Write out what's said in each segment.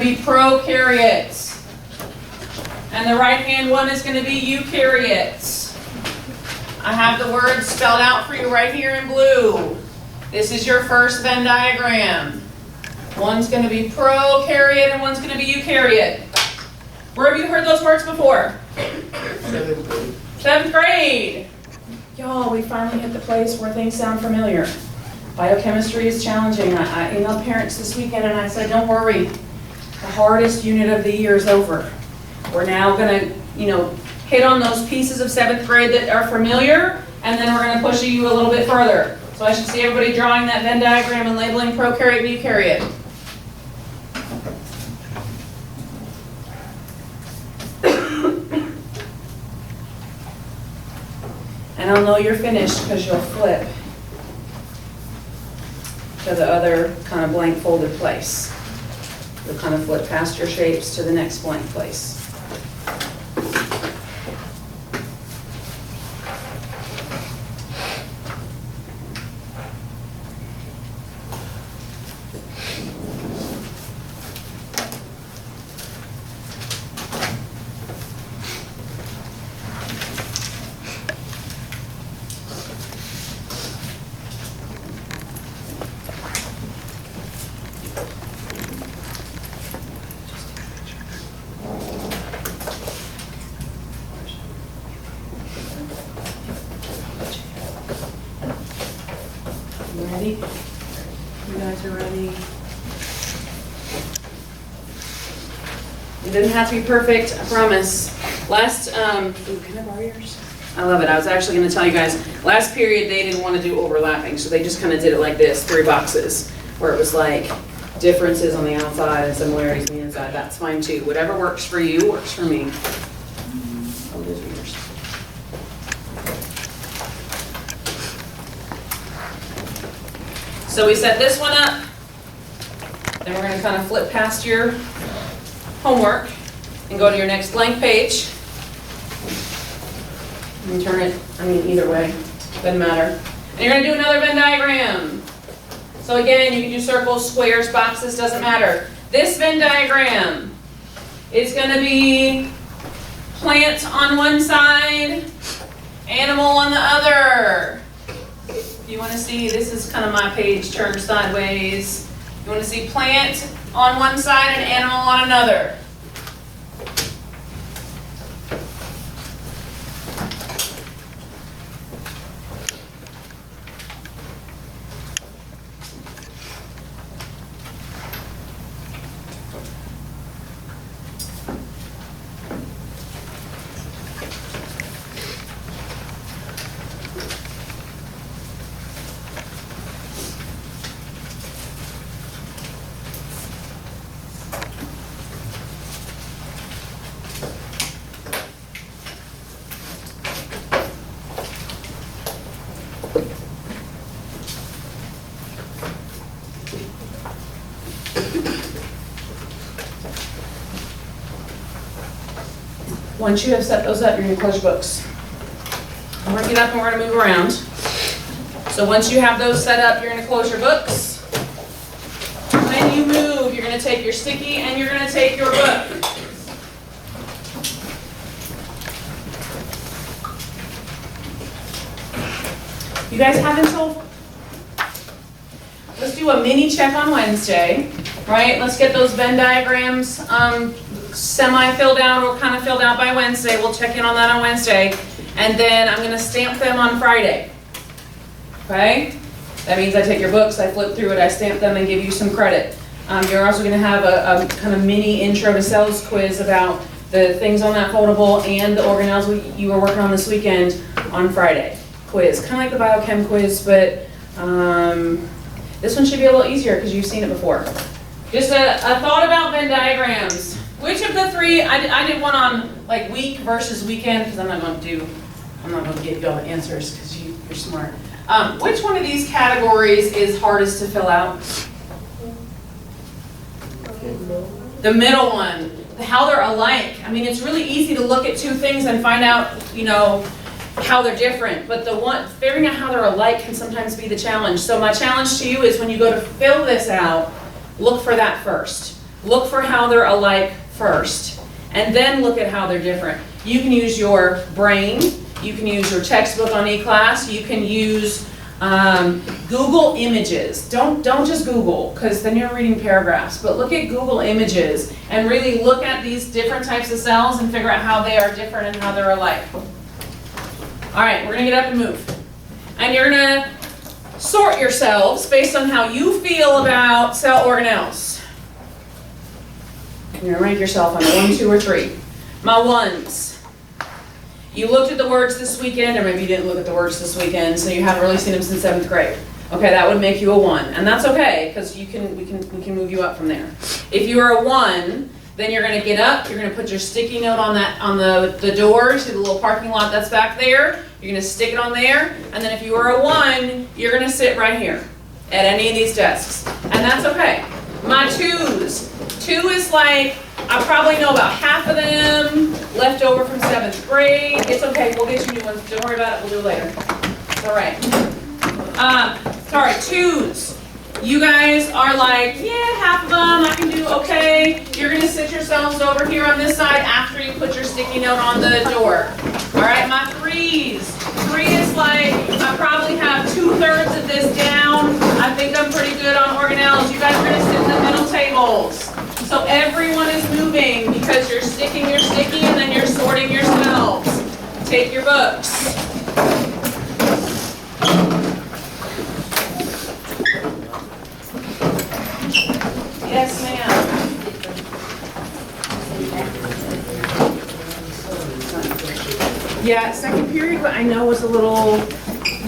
be prokaryotes. And the right-hand one is going to be eukaryotes. I have the words spelled out for you right here in blue. This is your first Venn diagram. One's going to be prokaryote and one's going to be eukaryote. Where have you heard those words before? 7th grade. Y'all, we finally hit the place where things sound familiar. Biochemistry is challenging. I emailed parents this weekend and I said, don't worry. The hardest unit of the year is over. We're now going to, hit on those pieces of 7th grade that are familiar, and then we're going to push you a little bit further. So I should see everybody drawing that Venn diagram and labeling prokaryote and eukaryote. And I'll know you're finished because you'll flip to the other kind of blank folded place. You'll kind of flip past your shapes to the next blank place. Ready? You guys are ready? It doesn't have to be perfect, I promise. Last, can I borrow yours? I love it. I was actually going to tell you guys, last period they didn't want to do overlapping, so they just kind of did it like this, 3 boxes, where it was like differences on the outside and similarities on the inside. That's fine too. Whatever works for you works for me. Oh, those are yours. So we set this one up, then we're going to kind of flip past your homework and go to your next blank page. And turn it, either way, doesn't matter. And you're going to do another Venn diagram. So again, you can do circles, squares, boxes, doesn't matter. This Venn diagram is going to be plant on one side, animal on the other. You want to see, this is kind of my page turned sideways. You want to see plant on one side and animal on another. Once you have set those up, you're going to close your books. I'm going to get up and we're going to move around. So once you have those set up, you're going to close your books. When you move, you're going to take your sticky and you're going to take your book. You guys have until, let's do a mini check on Wednesday, right? Let's get those Venn diagrams semi-filled out or kind of filled out by Wednesday. We'll check in on that on Wednesday. And then I'm going to stamp them on Friday. Okay? That means I take your books, I flip through it, I stamp them and give you some credit. You're also going to have a kind of mini intro to cells quiz about the things on that foldable and the organelles you were working on this weekend on Friday. Quiz. Kind of like the biochem quiz, but this one should be a little easier because you've seen it before. Just a thought about Venn diagrams. Which of the 3, I did one on like week versus weekend because I'm not going to give you all the answers because you're smart. Which one of these categories is hardest to fill out? The middle one. How they're alike. It's really easy to look at 2 things and find out, how they're different. But figuring out how they're alike can sometimes be the challenge. So my challenge to you is when you go to fill this out, look for that first. look for how they're alike first, and then look at how they're different. You can use your brain, you can use your textbook on eClass, you can use Google Images. Don't just Google, because then you're reading paragraphs, but look at Google Images and really look at these different types of cells and figure out how they are different and how they're alike. All right, we're gonna get up and move. And you're gonna sort yourselves based on how you feel about cell organelles. You're gonna rank yourself on 1, 2, or 3. My ones. You looked at the words this weekend, or maybe you didn't look at the words this weekend, so you haven't really seen them since 7th grade. Okay, that would make you a 1, and that's okay, because we can move you up from there. If you are a 1, then you're going to get up. You're going to put your sticky note on the door to the little parking lot that's back there. You're going to stick it on there, and then if you are a 1, you're going to sit right here at any of these desks, and that's okay. My 2s. 2 is like, I probably know about half of them left over from 7th grade. It's okay, we'll get you new ones. Don't worry about it, we'll do it later. It's all right. Sorry, 2s. You guys are like, yeah, half of them, I can do okay. You're gonna sit yourselves over here on this side after you put your sticky note on the door. All right, my 3s. 3 is like, I probably have 2/3 of this down. I think I'm pretty good on organelles. You guys are gonna sit in the middle tables. So everyone is moving because you're sticking your sticky and then you're sorting yourselves. Take your books. Yes, ma'am. Yeah, second period, I know was a little,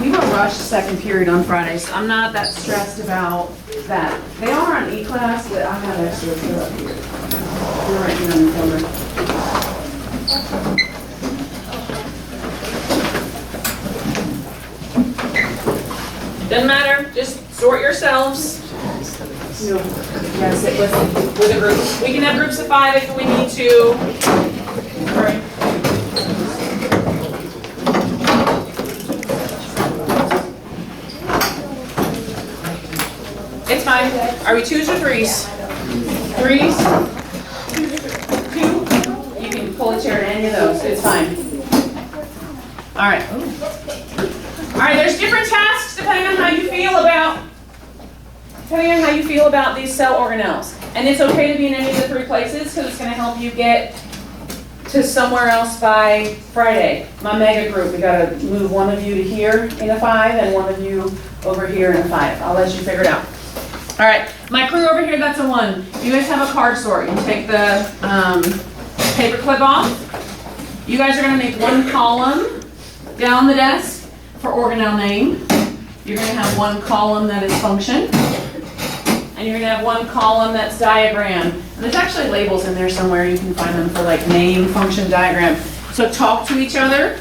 we were rushed second period on Friday, so I'm not that stressed about that. They are on eClass, but I have extra here up here. You're right here on the corner. Doesn't matter, just sort yourselves. You gotta sit with a group. We can have groups of 5 if we need to. All right. It's fine. Are we 2s or 3s? 3s? 2? You can pull a chair to any of those. It's fine. All right. All right, there's different tasks depending on how you feel about these cell organelles. And it's okay to be in any of the 3 places because it's going to help you get to somewhere else by Friday. My mega group, we got to move one of you to here in a 5 and one of you over here in a 5. I'll let you figure it out. All right, my crew over here, that's a 1. You guys have a card sort. You take the paper clip off. You guys are going to make 1 column down the desk for organelle name. You're going to have 1 column that is function. And you're going to have 1 column that's diagram. And there's actually labels in there somewhere. You can find them for like name, function, diagram. So talk to each other.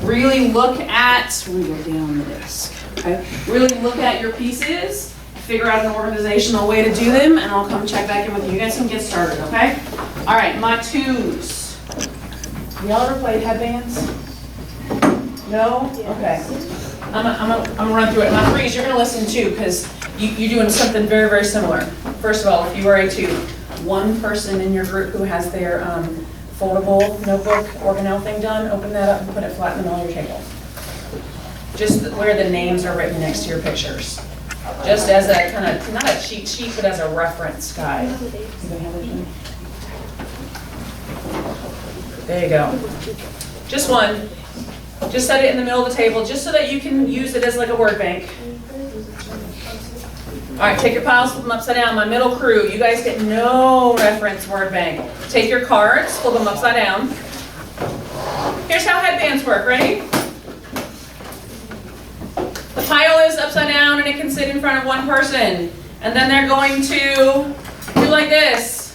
Really look at, we go down the desk. Okay? Really look at your pieces. Figure out an organizational way to do them, and I'll come check back in with you. You guys can get started, okay? All right, my 2s. Y'all ever played headbands? No? Okay. I'm gonna run through it. My 3s, you're gonna listen too, because you're doing something very, very similar. First of all, if you are a 2, 1 person in your group who has their foldable notebook organelle thing done, open that up and put it flat in the middle of your table. Just where the names are written next to your pictures. Just as a kind of, not a cheat sheet, but as a reference guide. There you go. Just 1. Just set it in the middle of the table, just so that you can use it as like a word bank. All right, take your piles, flip them upside down. My middle crew, you guys get no reference word bank. Take your cards, flip them upside down. Here's how headbands work, ready? The pile is upside down and it can sit in front of 1 person. And then they're going to do like this.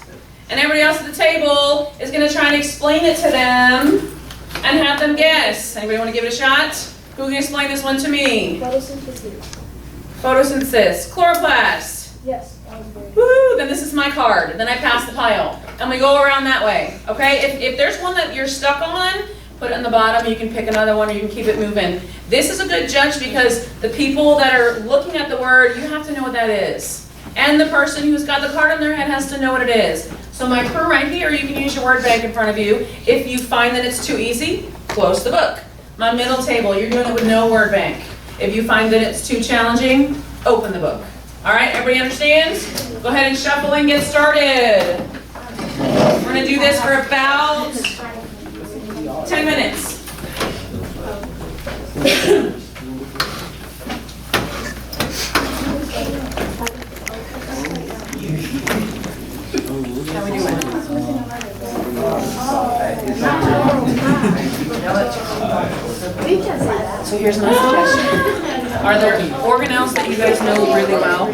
And everybody else at the table is going to try and explain it to them and have them guess. Anybody want to give it a shot? Who can explain this one to me? Photosynthesis. Photosynthesis. Chloroplast. Yes. Woo! Then this is my card. Then I pass the pile. And we go around that way. Okay? If there's one that you're stuck on, put it in the bottom. You can pick another one or you can keep it moving. This is a good judge because the people that are looking at the word, you have to know what that is. And the person who's got the card on their head has to know what it is. So my crew right here, you can use your word bank in front of you. If you find that it's too easy, close the book. My middle table, you're doing it with no word bank. If you find that it's too challenging, open the book. All right, everybody understands? Go ahead and shuffle and get started. We're gonna do this for about 10 minutes. How we doing? So here's my suggestion. Are there organelles that you guys know really well?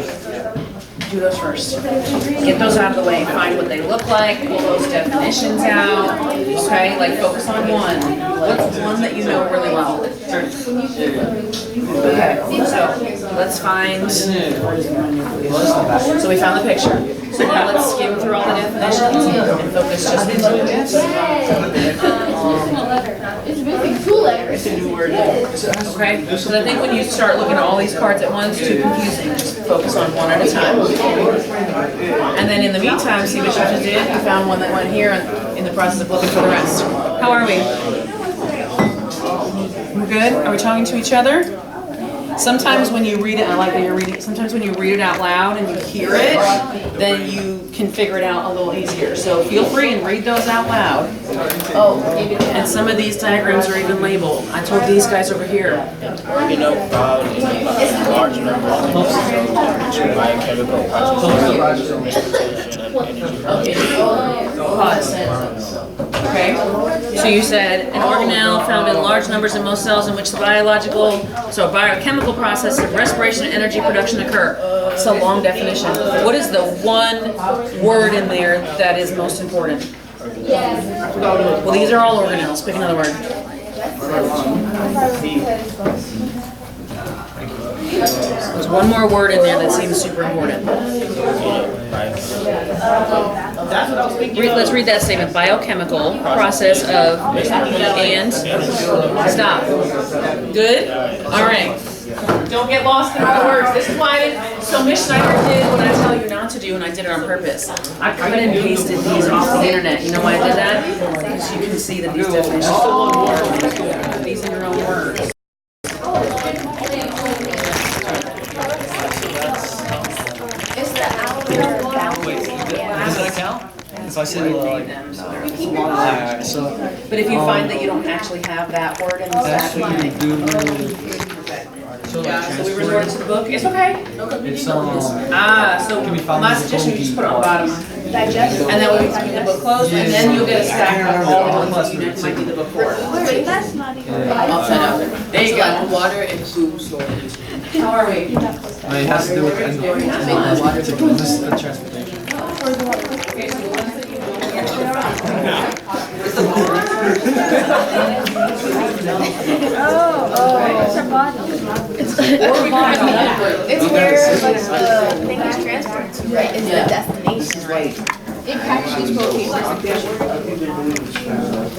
Do those first. Get those out of the way. Find what they look like. Pull those definitions out. Okay, like focus on one. What's one that you know really well? Okay, so let's find. So we found the picture. So now let's skim through all the definitions and focus just into this. It's really cool. Okay, so I think when you start looking at all these cards at once, too confusing. Just focus on one at a time. And then in the meantime, see what you just did. You found one that went here in the process of looking for the rest. How are we? We're good? Are we talking to each other? Sometimes when you read it, I like that you're reading, sometimes when you read it out loud and you hear it, then you can figure it out a little easier. So feel free and read those out loud. Oh, and some of these diagrams are even labeled. I told these guys over here. You know, cloud is a large number of biochemical processes and energy. Okay, so you said an organelle found in large numbers in most cells in which the biochemical process of respiration and energy production occur. It's a long definition. What is the one word in there that is most important? Well, these are all organelles. Pick another word. There's one more word in there that seems super important. Let's read that statement. Biochemical process of and stop. Good? All right. Don't get lost in all the words. This is why so Miss Schneider did what I tell you not to do, and I did it on purpose. I cut and pasted these off the internet. You know why I did that? Because you can see that these definitions are these in your own words. Does that count? So I said, But if you find that you don't actually have that word in the document, so we resorted to the book. It's okay. it's So my suggestion is just put it on the bottom, and then we can keep the book closed, and then you'll get a stack of all the ones that you might need the book for. That's not even Upside down. There you go. Water and food storage. How are we? it has to do with the transportation. It's our body. It's where like the thing is transferred to, right? It's the destination. Right. It actually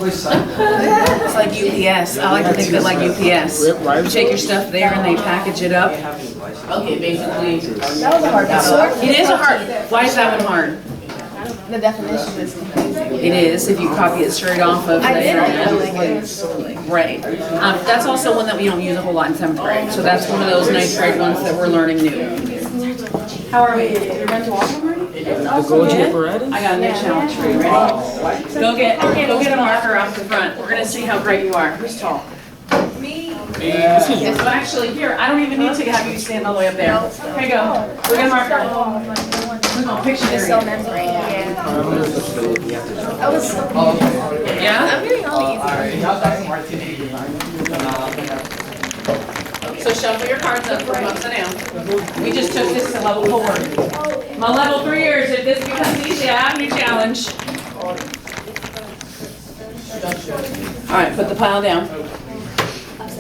It's like UPS. I like to think of it like UPS. You take your stuff there and they package it up. Okay, basically. That was a hard one. It is a hard. Why is that one hard? The definition is confusing. It is if you copy it straight off of the I did internet. it. Right. That's also one that we don't use a whole lot in 7th grade. So that's one of those 9th grade ones that we're learning new. How are we? You're ready to walk already? I got a new challenge for you. Ready? Go get a marker off the front. We're gonna see how great you are. Who's tall? Me. Yes, well, actually, here, I don't even need to have you stand all the way up there. Here you go. We're gonna mark her. We're gonna picture this. So memory. Yeah. I was so Yeah? I'm doing all these. So shuffle your cards up from upside down. We just took this to level 4. My level 3ers, if this becomes easy, I have a new challenge. All right, put the pile down.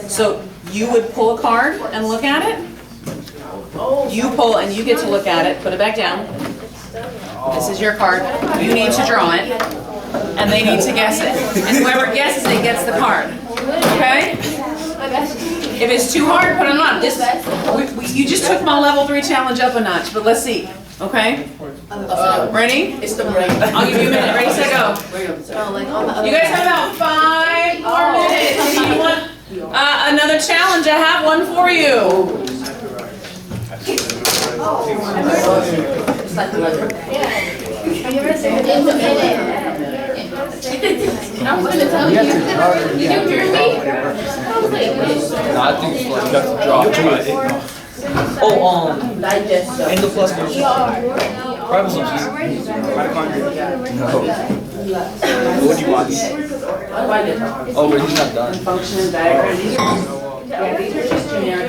So you would pull a card and look at it. You pull and you get to look at it, put it back down. This is your card. You need to draw it. And they need to guess it. And whoever guesses it gets the card. Okay? If it's too hard, put it on. You just took my level 3 challenge up a notch, but let's see. Okay, ready? It's the brain. I'll give you a minute, ready, set, go. Oh, like on the other. You guys have about 5 more minutes. If you want another challenge, I have one for you. It's like the letter. Have you ever seen it in the minute? I was gonna tell you. Did you hear me? I was like, wait. No, I think it's like you have to drop. Oh, Digest. endoplasmic ribosomes. No. What do you want? Oh, but he's not done. Function diagram. These are just generic.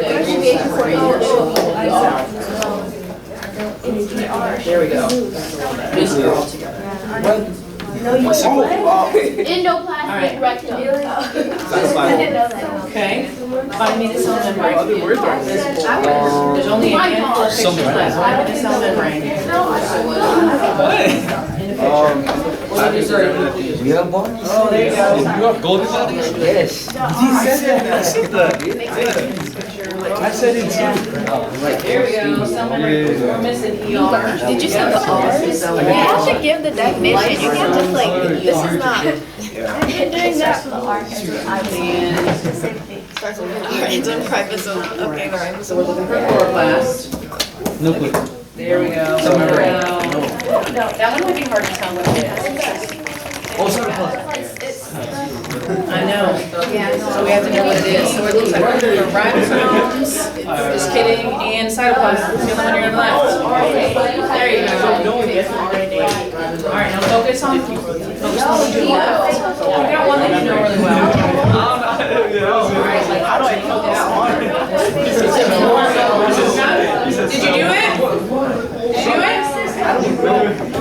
There we go. This are all together. Endoplasmic rectum. That's I didn't know that. Okay, find me the cell membrane. There's only a handful of pictures left. Find me the cell membrane. We have bodies. Oh, there you go. You have golden bodies? Yes. I said it too. There we go, cell membrane. We're missing ER. Did you say the R's? Yeah, I should give the definition. You can't just like, this is not. I've been doing that for the R. Starts with an R, ends in private zone. Okay, right. So we're looking for chloroplast. No clue. There we go. Cell membrane. No, that one might be hard to tell what it is. Oh, sorry. I know. So we have to know what it is. So it looks like we're looking for ribosomes, just kidding, and cytoplasm. It's the other one you're on the left. There you go. All right, now focus on what you left. I got one that you know really well. All right, like how do I focus? Did you do it? Did you do it?